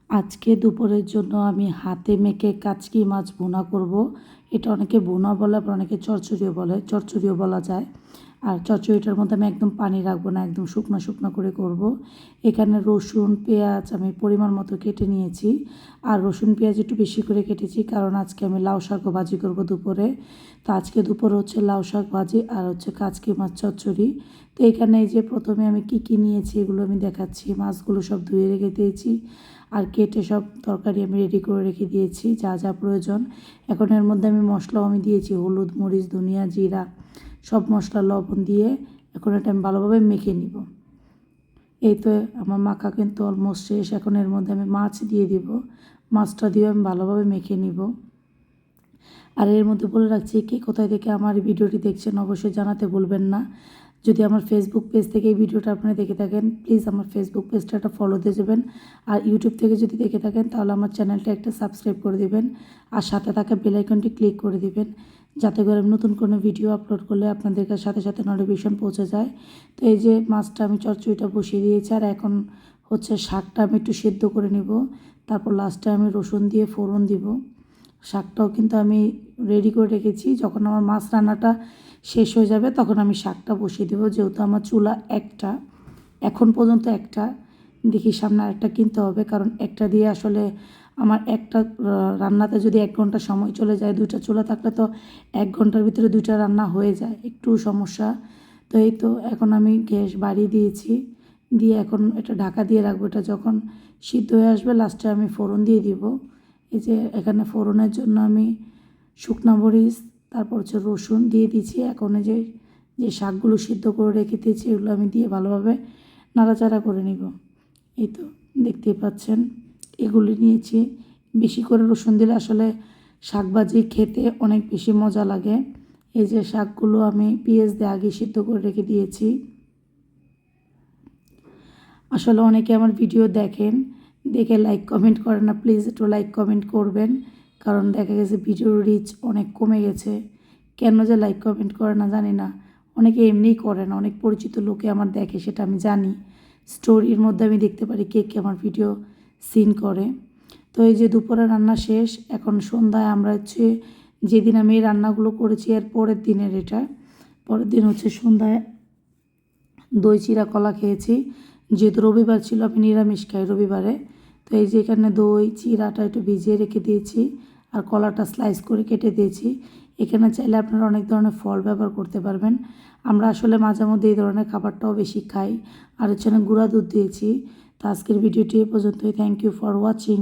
আজকে দুপুরের জন্য আমি হাতে মেখে কাচকি মাছ ভুনা করব। এটা অনেকে ভুনা বলে, আবার অনেকে চচ্চড়িও বলে, চচ্চড়িও বলা যায়। আর চচ্চড়িটার মধ্যে আমি একদম পানি রাখবো না, একদম শুকনো শুকনো করে করব। এখানে রসুন পেঁয়াজ আমি পরিমাণ মতো কেটে নিয়েছি। আর রসুন পেঁয়াজ একটু বেশি করে কেটেছি, কারণ আজকে আমি লাউ শাকও ভাজি করব দুপুরে। তো আজকে দুপুরে হচ্ছে লাউ শাক ভাজি আর হচ্ছে কাচকি মাছ চচ্চড়ি। তো এখানে এই যে প্রথমে আমি কি নিয়েছি এগুলো আমি দেখাচ্ছি। মাছগুলো সব ধুয়ে রেখে দিয়েছি আর কেটে সব তরকারি আমি রেডি করে রেখে দিয়েছি যা যা প্রয়োজন। এখন এর মধ্যে আমি মশলাও আমি দিয়েছি, হলুদ মরিচ ধনিয়া জিরা সব মশলা লবণ দিয়ে এখন এটা আমি ভালোভাবে মেখে নিব। এই তো আমার মাখা কিন্তু অলমোস্ট শেষ। এখন এর মধ্যে আমি মাছ দিয়ে দিব, মাছটা দিয়ে আমি ভালোভাবে মেখে নিব। আর এর মধ্যে বলে রাখছি, কে কোথায় থেকে আমার ভিডিওটি দেখছেন অবশ্যই জানাতে ভুলবেন না। যদি আমার ফেসবুক পেজ থেকে এই ভিডিওটা আপনারা দেখে থাকেন, প্লিজ আমার ফেসবুক পেজটা একটা ফলো দিয়ে যাবেন। আর ইউটিউব থেকে যদি দেখে থাকেন তাহলে আমার চ্যানেলটা একটা সাবস্ক্রাইব করে দিবেন আর সাথে থাকা বেল আইকনটি ক্লিক করে দিবেন, যাতে করে আমি নতুন কোনো ভিডিও আপলোড করলে আপনাদের সাথে সাথে নোটিফিকেশন পৌঁছে যায়। তো এই যে মাছটা আমি চচ্চড়িটা বসিয়ে দিয়েছি, আর এখন হচ্ছে শাকটা আমি একটু সেদ্ধ করে নিব। তারপর লাস্টে আমি রসুন দিয়ে ফোড়ন দিব। শাকটাও কিন্তু আমি রেডি করে রেখেছি, যখন আমার মাছ রান্নাটা শেষ হয়ে যাবে তখন আমি শাকটা বসিয়ে দেবো। যেহেতু আমার চুলা একটা, এখন পর্যন্ত একটা, দেখি সামনে আরেকটা কিনতে হবে, কারণ একটা দিয়ে আসলে আমার একটা রান্নাতে যদি 1 ঘন্টা সময় চলে যায়, 2টা চুলা থাকলে তো 1 ঘন্টার ভিতরে 2টা রান্না হয়ে যায়, একটু সমস্যা। তো এই তো এখন আমি গ্যাস বাড়িয়ে দিয়েছি, দিয়ে এখন এটা ঢাকা দিয়ে রাখবো। এটা যখন সিদ্ধ হয়ে আসবে লাস্টে আমি ফোড়ন দিয়ে দিব। এই যে এখানে ফোড়নের জন্য আমি শুকনা মরিচ তারপর হচ্ছে রসুন দিয়ে দিচ্ছি। এখন এই যে যে শাকগুলো সিদ্ধ করে রেখে দিয়েছি এগুলো আমি দিয়ে ভালোভাবে নাড়াচাড়া করে নিব। এই তো দেখতেই পাচ্ছেন এগুলি নিয়েছি। বেশি করে রসুন দিলে আসলে শাকভাজি খেতে অনেক বেশি মজা লাগে। এই যে শাকগুলো আমি পেঁয়াজ দিয়ে আগে সিদ্ধ করে রেখে দিয়েছি। আসলে অনেকে আমার ভিডিও দেখেন, দেখে লাইক কমেন্ট করেন না, প্লিজ একটু লাইক কমেন্ট করবেন, কারণ দেখা গেছে ভিডিওর রিচ অনেক কমে গেছে। কেন যে লাইক কমেন্ট করে না জানি না, অনেকে এমনিই করে না, অনেক পরিচিত লোকে আমার দেখে সেটা আমি জানি। স্টোরির মধ্যে আমি দেখতে পারি কে কে আমার ভিডিও সিন করে। তো এই যে দুপুরে রান্না শেষ, এখন সন্ধ্যায় আমরা হচ্ছে যেদিন আমি এই রান্নাগুলো করেছি এর পরের দিনের এটা, পরের দিন হচ্ছে সন্ধ্যায় দই চিরা কলা খেয়েছি। যেহেতু রবিবার ছিল, আমি নিরামিষ খাই রবিবারে। তো এই যে এখানে দই চিরাটা একটু ভিজিয়ে রেখে দিয়েছি আর কলাটা স্লাইস করে কেটে দিয়েছি। এখানে চাইলে আপনারা অনেক ধরনের ফল ব্যবহার করতে পারবেন। আমরা আসলে মাঝে মধ্যে এই ধরনের খাবারটাও বেশি খাই। আর হচ্ছে না গুঁড়া দুধ দিয়েছি। তো আজকের ভিডিওটি এ পর্যন্তই। Thank you for watching.